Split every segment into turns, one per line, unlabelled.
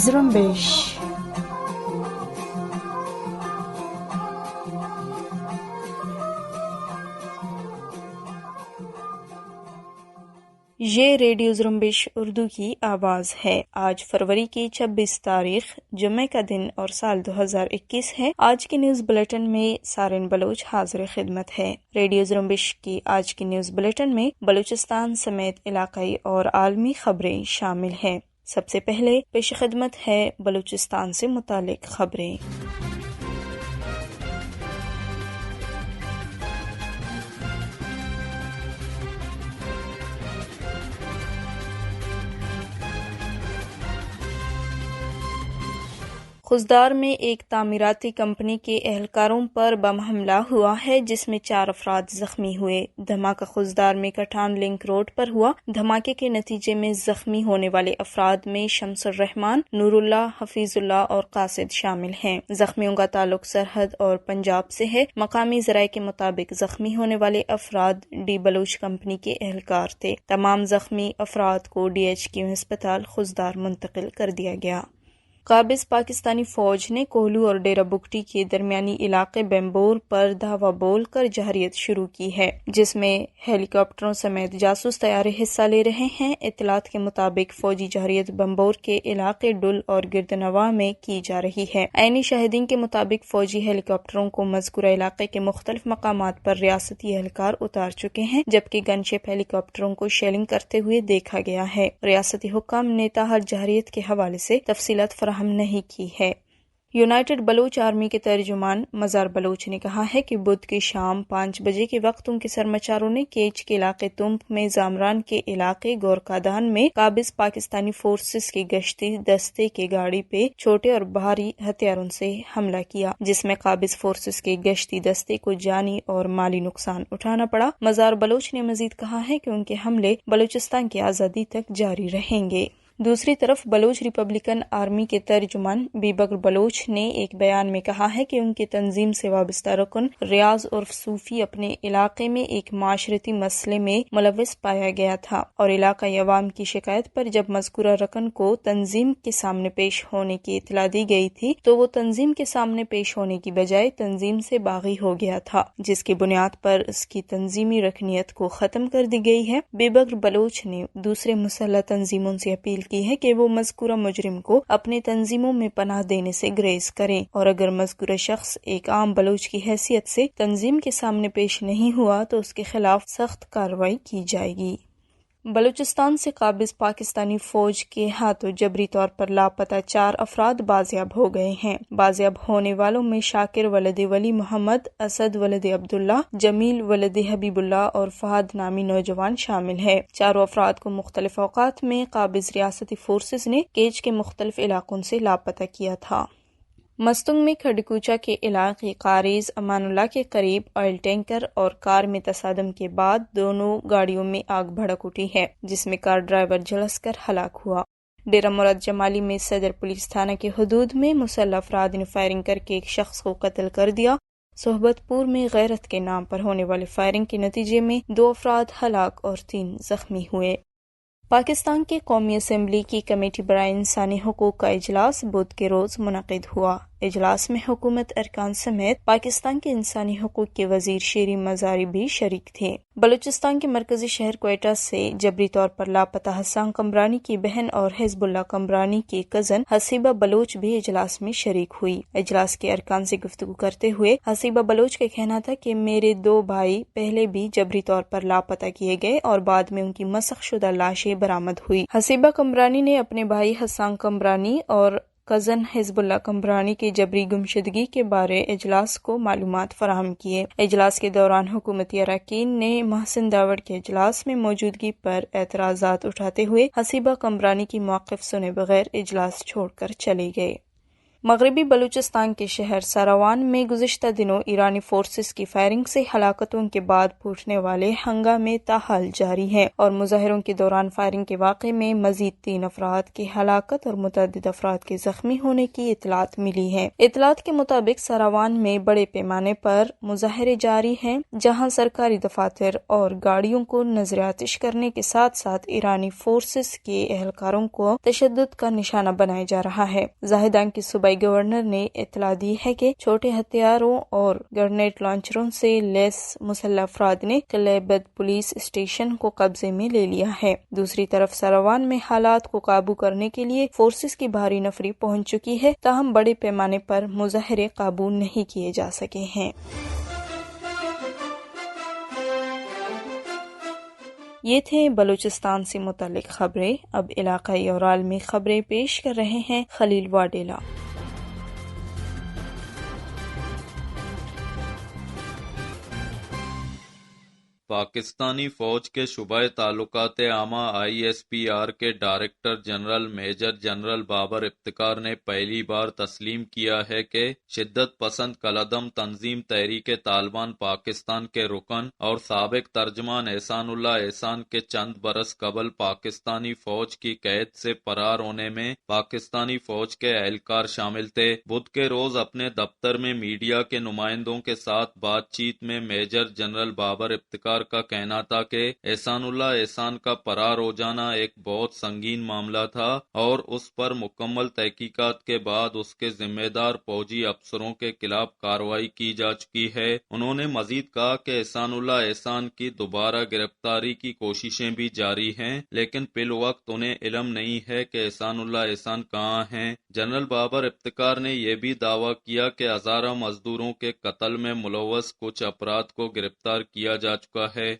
زرمبش یہ ریڈیو زرمبش اردو کی آواز ہے۔ آج فروری کی 26 تاریخ جمعہ کا دن اور سال 2021 ہے۔ آج کی نیوز بلیٹن میں سارن بلوچ حاضر خدمت ہے۔ ریڈیو زرمبش کی آج کی نیوز بلیٹن میں بلوچستان سمیت علاقائی اور عالمی خبریں شامل ہیں۔ سب سے پہلے پیش خدمت ہے بلوچستان سے متعلق خبریں۔ خضدار میں ایک تعمیراتی کمپنی کے اہلکاروں پر بم حملہ ہوا ہے جس میں 4 افراد زخمی ہوئے۔ دھماکہ خضدار میں کٹھان لنک روڈ پر ہوا۔ دھماکے کے نتیجے میں زخمی ہونے والے افراد میں شمس الرحمان، نور اللہ، حفیظ اللہ اور قاصد شامل ہیں۔ زخمیوں کا تعلق سرحد اور پنجاب سے ہے۔ مقامی ذرائع کے مطابق زخمی ہونے والے افراد ڈی بلوچ کمپنی کے اہلکار تھے۔ تمام زخمی افراد کو DHQ ہسپتال خضدار منتقل کر دیا گیا۔ قابض پاکستانی فوج نے کوہلو اور ڈیرہ بگٹی کے درمیانی علاقے بمبور پر دھاوا بول کر جارحیت شروع کی ہے جس میں ہیلی کاپٹروں سمیت جاسوس طیارے حصہ لے رہے ہیں۔ اطلاعات کے مطابق فوجی جارحیت بمبور کے علاقے ڈل اور گردنواں میں کی جا رہی ہے۔ عینی شاہدین کے مطابق فوجی ہیلی کاپٹروں کو مذکورہ علاقے کے مختلف مقامات پر ریاستی اہلکار اتار چکے ہیں جبکہ گن شپ ہیلی کاپٹروں کو شیلنگ کرتے ہوئے دیکھا گیا ہے۔ ریاستی حکام نے تاحال جارحیت کے حوالے سے تفصیلات فراہم نہیں کی ہے۔ یونائٹڈ بلوچ آرمی کے ترجمان مزار بلوچ نے کہا ہے کہ بدھ کی شام 5 بجے کے وقت ان کے سرمچاروں نے کیچ کے علاقے تمپ میں زامران کے علاقے گورکادان میں قابض پاکستانی فورسز کی گشتی دستے کے گاڑی پہ چھوٹے اور بھاری ہتھیاروں سے حملہ کیا جس میں قابض فورسز کے گشتی دستے کو جانی اور مالی نقصان اٹھانا پڑا۔ مزار بلوچ نے مزید کہا ہے کہ ان کے حملے بلوچستان کی آزادی تک جاری رہیں گے۔ دوسری طرف بلوچ ریپبلکن آرمی کے ترجمان بی بکر بلوچ نے ایک بیان میں کہا ہے کہ ان کی تنظیم سے وابستہ رکن ریاض عرف صوفی اپنے علاقے میں ایک معاشرتی مسئلے میں ملوث پایا گیا تھا اور علاقائی عوام کی شکایت پر جب مذکورہ رکن کو تنظیم کے سامنے پیش ہونے کی اطلاع دی گئی تھی تو وہ تنظیم کے سامنے پیش ہونے کی بجائے تنظیم سے باغی ہو گیا تھا جس کی بنیاد پر اس کی تنظیمی رکنیت کو ختم کر دی گئی ہے۔ بی بکر بلوچ نے دوسرے مسلح تنظیموں سے اپیل کی ہے کہ وہ مذکورہ مجرم کو اپنے تنظیموں میں پناہ دینے سے گریز کریں اور اگر مذکورہ شخص ایک عام بلوچ کی حیثیت سے تنظیم کے سامنے پیش نہیں ہوا تو اس کے خلاف سخت کارروائی کی جائے گی۔ بلوچستان سے قابض پاکستانی فوج کے ہاتھوں جبری طور پر لاپتہ 4 افراد بازیاب ہو گئے ہیں۔ بازیاب ہونے والوں میں شاکر ولد ولی محمد، اسد ولد عبداللہ، جمیل ولد حبیب اللہ اور فہد نامی نوجوان شامل ہے۔ چاروں افراد کو مختلف اوقات میں قابض ریاستی فورسز نے کیچ کے مختلف علاقوں سے لاپتہ کیا تھا۔ مستنگ میں کھڈکوچا کے علاقے قاریز امان اللہ کے قریب آئل ٹینکر اور کار میں تصادم کے بعد دونوں گاڑیوں میں آگ بھڑک اٹھی ہے جس میں کار ڈرائیور جھلس کر ہلاک ہوا۔ ڈیرہ مراد جمالی میں صدر پولیس تھانہ کے حدود میں مسلح افراد نے فائرنگ کر کے ایک شخص کو قتل کر دیا۔ صحبت پور میں غیرت کے نام پر ہونے والے فائرنگ کے نتیجے میں 2 افراد ہلاک اور 3 زخمی ہوئے۔ پاکستان کی قومی اسمبلی کی کمیٹی برائے انسانی حقوق کا اجلاس بدھ کے روز منعقد ہوا۔ اجلاس میں حکومت ارکان سمیت پاکستان کے انسانی حقوق کے وزیر شیریں مزاری بھی شریک تھے۔ بلوچستان کے مرکزی شہر کوئٹہ سے جبری طور پر لاپتہ حسان قمرانی کی بہن اور حزب اللہ قمرانی کے کزن حسیبہ بلوچ بھی اجلاس میں شریک ہوئی۔ اجلاس کے ارکان سے گفتگو کرتے ہوئے حسیبہ بلوچ کا کہنا تھا کہ میرے 2 بھائی پہلے بھی جبری طور پر لاپتہ کیے گئے اور بعد میں ان کی مسخ شدہ لاشیں برآمد ہوئی۔ حسیبہ قمرانی نے اپنے بھائی حسان قمرانی اور کزن حزب اللہ قمرانی کی جبری گمشدگی کے بارے اجلاس کو معلومات فراہم کیے۔ اجلاس کے دوران حکومتی اراکین نے محسن داوڑ کے اجلاس میں موجودگی پر اعتراضات اٹھاتے ہوئے حسیبہ قمرانی کی موقف سنے بغیر اجلاس چھوڑ کر چلے گئے۔ مغربی بلوچستان کے شہر ساروان میں گزشتہ دنوں ایرانی فورسز کی فائرنگ سے ہلاکتوں کے بعد پھوٹنے والے ہنگامے تاحال جاری ہیں اور مظاہروں کے دوران فائرنگ کے واقعے میں مزید 3 افراد کی ہلاکت اور متعدد افراد کے زخمی ہونے کی اطلاعات ملی ہیں۔ اطلاعات کے مطابق ساروان میں بڑے پیمانے پر مظاہرے جاری ہیں، جہاں سرکاری دفاتر اور گاڑیوں کو نظر آتش کرنے کے ساتھ ساتھ ایرانی فورسز کے اہلکاروں کو تشدد کا نشانہ بنایا جا رہا ہے۔ زاہدان کے صوبائی گورنر نے اطلاع دی ہے کہ چھوٹے ہتھیاروں اور گرنیڈ لانچروں سے لیس مسلح افراد نے قلعہ بد پولیس اسٹیشن کو قبضے میں لے لیا ہے۔ دوسری طرف ساروان میں حالات کو قابو کرنے کے لیے فورسز کی بھاری نفری پہنچ چکی ہے، تاہم بڑے پیمانے پر مظاہرے قابو نہیں کیے جا سکے ہیں۔ یہ تھے بلوچستان سے متعلق خبریں۔ اب علاقائی اور عالمی خبریں پیش کر رہے ہیں خلیل واڈیلا۔
پاکستانی فوج کے شعبہ تعلقات عامہ ISPR کے director general major general Babar Iftikhar نے پہلی بار تسلیم کیا ہے کہ شدت پسند کالعدم تنظیم تحریک طالبان پاکستان کے رکن اور سابق ترجمان احسان اللہ احسان کے چند برس قبل پاکستانی فوج کی قید سے فرار ہونے میں پاکستانی فوج کے اہلکار شامل تھے۔ بدھ کے روز اپنے دفتر میں میڈیا کے نمائندوں کے ساتھ بات چیت میں میجر جنرل بابر افتخار کا کہنا تھا کہ احسان اللہ احسان کا فرار ہو جانا ایک بہت سنگین معاملہ تھا اور اس پر مکمل تحقیقات کے بعد اس کے ذمہ دار فوجی افسروں کے خلاف کارروائی کی جا چکی ہے۔ انہوں نے مزید کہا کہ احسان اللہ احسان کی دوبارہ گرفتاری کی کوششیں بھی جاری ہیں، لیکن فی الوقت انہیں علم نہیں ہے کہ احسان اللہ احسان کہاں ہیں۔ جنرل بابر افتخار نے یہ بھی دعویٰ کیا کہ ہزارہ مزدوروں کے قتل میں ملوث کچھ افراد کو گرفتار کیا جا چکا ہے۔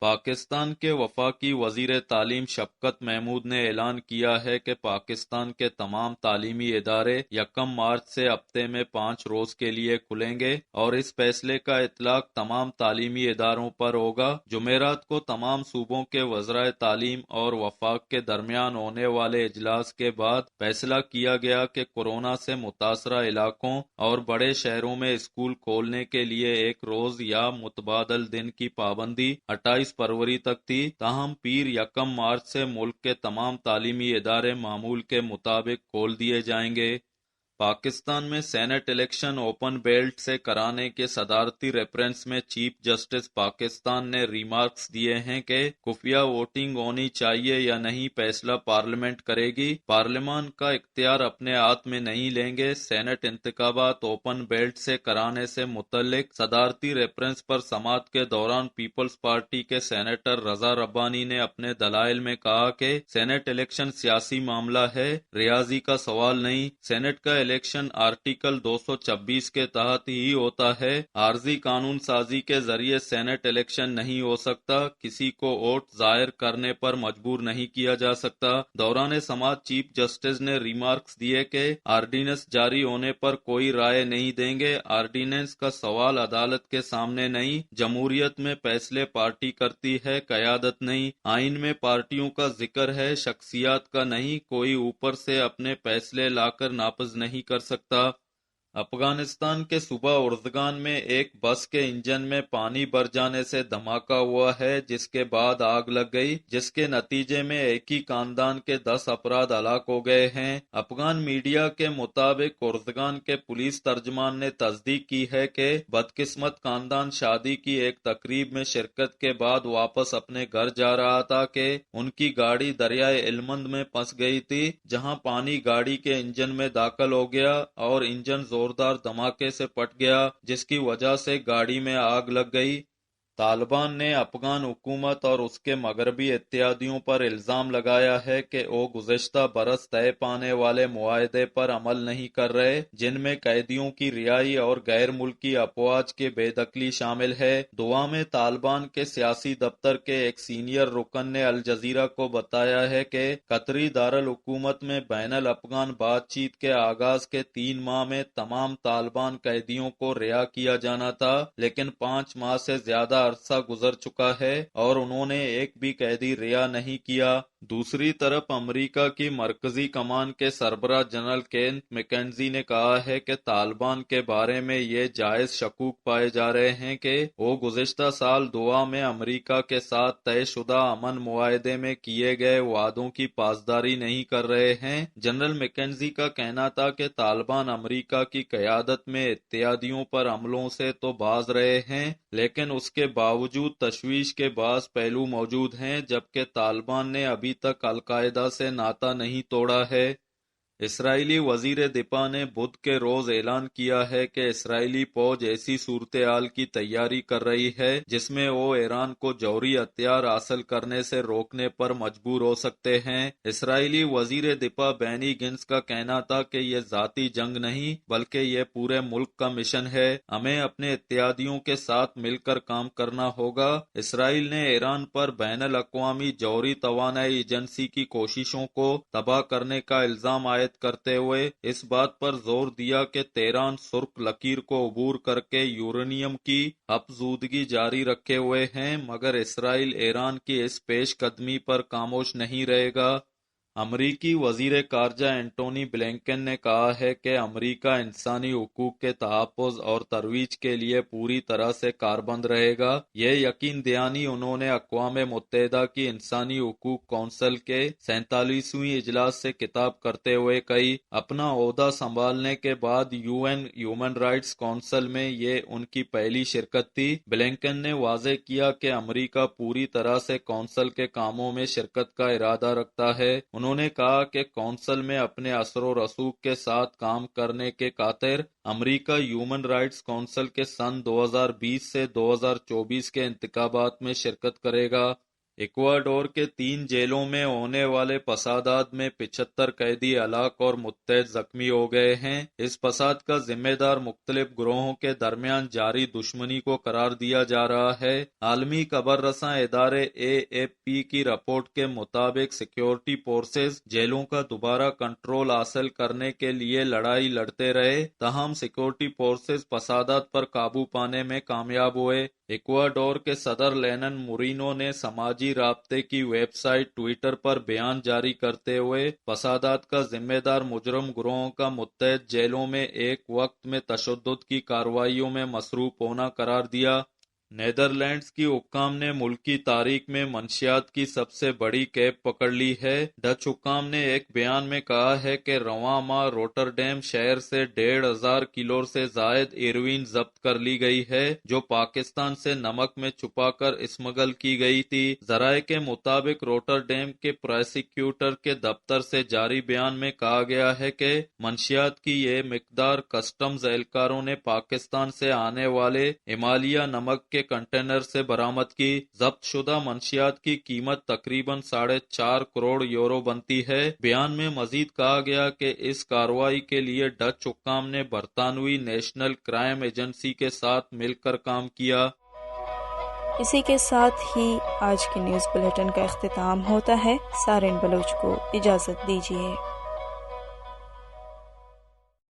پاکستان کے وفاقی وزیر تعلیم شفقت محمود نے اعلان کیا ہے کہ پاکستان کے تمام تعلیمی ادارے 1 مارچ سے ہفتے میں 5 روز کے لیے کھلیں گے اور اس فیصلے کا اطلاق تمام تعلیمی اداروں پر ہوگا۔ جمعرات کو تمام صوبوں کے وزرائے تعلیم اور وفاق کے درمیان ہونے والے اجلاس کے بعد فیصلہ کیا گیا کہ کورونا سے متاثرہ علاقوں اور بڑے شہروں میں اسکول کھولنے کے لیے 1 روز یا متبادل دن کی پابندی 28 فروری تک تھی، تاہم پیر 1 مارچ سے ملک کے تمام تعلیمی ادارے معمول کے مطابق کھول دیے جائیں گے۔ پاکستان میں سینٹ الیکشن اوپن بیلٹ سے کرانے کے صدارتی ریفرنس میں چیف جسٹس پاکستان نے ریمارکس دیے ہیں کہ خفیہ ووٹنگ ہونی چاہیے یا نہیں فیصلہ پارلیمنٹ کرے گی، پارلیمان کا اختیار اپنے ہاتھ میں نہیں لیں گے۔ سینٹ انتخابات اوپن بیلٹ سے کرانے سے متعلق صدارتی ریفرنس پر سماعت کے دوران پیپلز پارٹی کے سینیٹر رضا ربانی نے اپنے دلائل میں کہا کہ سینٹ الیکشن سیاسی معاملہ ہے، ریاضی کا سوال نہیں۔ سینٹ کا الیکشن آرٹیکل 226 کے تحت ہی ہوتا ہے، عارضی قانون سازی کے ذریعے سینٹ الیکشن نہیں ہو سکتا، کسی کو ووٹ ظاہر کرنے پر مجبور نہیں کیا جا سکتا۔ دوران سماعت چیف جسٹس نے ریمارکس دیے کہ آرڈیننس جاری ہونے پر کوئی رائے نہیں دیں گے، آرڈیننس کا سوال عدالت کے سامنے نہیں، جمہوریت میں فیصلے پارٹی کرتی ہے، قیادت نہیں، آئین میں پارٹیوں کا ذکر ہے، شخصیات کا نہیں، کوئی اوپر سے اپنے فیصلے لا کر نافذ نہیں کر سکتا۔ افغانستان کے صوبہ ارزگان میں ایک بس کے انجن میں پانی بھر جانے سے دھماکہ ہوا ہے، جس کے بعد آگ لگ گئی، جس کے نتیجے میں ایک ہی خاندان کے 10 افراد ہلاک ہو گئے ہیں۔ افغان میڈیا کے مطابق ارزگان کے پولیس ترجمان نے تصدیق کی ہے کہ بدقسمت خاندان شادی کی ایک تقریب میں شرکت کے بعد واپس اپنے گھر جا رہا تھا کہ ان کی گاڑی دریائے ہلمند میں پھنس گئی تھی، جہاں پانی گاڑی کے انجن میں داخل ہو گیا اور انجن زوردار دھماکے سے پھٹ گیا، جس کی وجہ سے گاڑی میں آگ لگ گئی۔ طالبان نے افغان حکومت اور اس کے مغربی اتحادیوں پر الزام لگایا ہے کہ وہ گزشتہ برس طے پانے والے معاہدے پر عمل نہیں کر رہے، جن میں قیدیوں کی رہائی اور غیر ملکی افواج کی بے دخلی شامل ہے۔ دوا میں طالبان کے سیاسی دفتر کے ایک سینئر رکن نے الجزیرہ کو بتایا ہے کہ قطری دارالحکومت میں بین الافغان بات چیت کے آغاز کے 3 ماہ میں تمام طالبان قیدیوں کو رہا کیا جانا تھا، لیکن 5 ماہ سے زیادہ بڑا عرصہ گزر چکا ہے اور انہوں نے ایک بھی قیدی رہا نہیں کیا۔ دوسری طرف امریکہ کی مرکزی کمان کے سربراہ جنرل کین میکنزی نے کہا ہے کہ طالبان کے بارے میں یہ جائز شکوک پائے جا رہے ہیں کہ وہ گزشتہ سال دوا میں امریکہ کے ساتھ طے شدہ امن معاہدے میں کیے گئے وعدوں کی پاسداری نہیں کر رہے ہیں۔ جنرل میکنزی کا کہنا تھا کہ طالبان امریکہ کی قیادت میں اتحادیوں پر حملوں سے تو باز رہے ہیں، لیکن اس کے باوجود تشویش کے بعض پہلو موجود ہیں، جبکہ طالبان نے ابھی تک القاعدہ سے ناطہ نہیں توڑا ہے۔ اسرائیلی وزیر دفاع نے بدھ کے روز اعلان کیا ہے کہ اسرائیلی فوج ایسی صورتحال کی تیاری کر رہی ہے جس میں وہ ایران کو جوہری ہتھیار حاصل کرنے سے روکنے پر مجبور ہو سکتے ہیں۔ اسرائیلی وزیر دفاع بینی گنٹس کا کہنا تھا کہ یہ ذاتی جنگ نہیں بلکہ یہ پورے ملک کا مشن ہے، ہمیں اپنے اتحادیوں کے ساتھ مل کر کام کرنا ہوگا۔ اسرائیل نے ایران پر بین الاقوامی جوہری توانائی ایجنسی کی کوششوں کو تباہ کرنے کا الزام عائد کرتے ہوئے اس بات پر زور دیا کہ تہران سرخ لکیر کو عبور کر کے یورینیم کی افزودگی جاری رکھے ہوئے ہیں، مگر اسرائیل ایران کی اس پیش قدمی پر خاموش نہیں رہے گا۔ امریکی وزیر خارجہ اینٹونی بلنکن نے کہا ہے کہ امریکہ انسانی حقوق کے تحفظ اور ترویج کے لیے پوری طرح سے کاربند رہے گا۔ یہ یقین دہانی انہوں نے اقوام متحدہ کی انسانی حقوق کونسل کے 47ویں اجلاس سے خطاب کرتے ہوئے کہی۔ اپنا عہدہ سنبھالنے کے بعد UN ہیومن رائٹس کونسل میں یہ ان کی پہلی شرکت تھی۔ بلنکن نے واضح کیا کہ امریکہ پوری طرح سے کونسل کے کاموں میں شرکت کا ارادہ رکھتا ہے۔ انہوں نے کہا کہ کونسل میں اپنے اثر و رسوخ کے ساتھ کام کرنے کے خاطر امریکہ ہیومن رائٹس کونسل کے سن 2020 سے 2024 کے انتخابات میں شرکت کرے گا۔ ایکواڈور کے 3 جیلوں میں ہونے والے فسادات میں 75 قیدی ہلاک اور متعدد زخمی ہو گئے ہیں۔ اس فساد کا ذمہ دار مختلف گروہوں کے درمیان جاری دشمنی کو قرار دیا جا رہا ہے۔ عالمی خبر رساں ادارے AFP کی رپورٹ کے مطابق سیکیورٹی فورسز جیلوں کا دوبارہ کنٹرول حاصل کرنے کے لیے لڑائی لڑتے رہے، تاہم سیکیورٹی فورسز فسادات پر قابو پانے میں کامیاب ہوئے۔ ایکواڈور کے صدر لینن مورینو نے سماجی رابطے کی ویب سائٹ ٹویٹر پر بیان جاری کرتے ہوئے فسادات کا ذمہ دار مجرم گروہوں کا متعدد جیلوں میں ایک وقت میں تشدد کی کارروائیوں میں مصروف ہونا قرار دیا۔ نیدرلینڈز کی حکام نے ملکی تاریخ میں منشیات کی سب سے بڑی کیب پکڑ لی ہے۔ ڈچ حکام نے ایک بیان میں کہا ہے کہ رواں ماہ روٹرڈیم شہر سے 1500 کلو سے زائد ہیروئن ضبط کر لی گئی ہے، جو پاکستان سے نمک میں چھپا کر اسمگل کی گئی تھی۔ ذرائع کے مطابق روٹرڈیم کے پراسیکیوٹر کے دفتر سے جاری بیان میں کہا گیا ہے کہ منشیات کی یہ مقدار کسٹمز اہلکاروں نے پاکستان سے آنے والے ہمالیہ نمک کے کنٹینر سے برآمد کی۔ ضبط شدہ منشیات کی قیمت تقریباً 4.5 کروڑ یورو بنتی ہے۔ بیان میں مزید کہا گیا کہ اس کارروائی کے لیے ڈچ حکام نے برطانوی نیشنل کرائم ایجنسی کے ساتھ مل کر کام کیا۔
اسی کے ساتھ ہی آج کے نیوز بلیٹن کا اختتام ہوتا ہے۔ سارن بلوچ کو اجازت دیجیے۔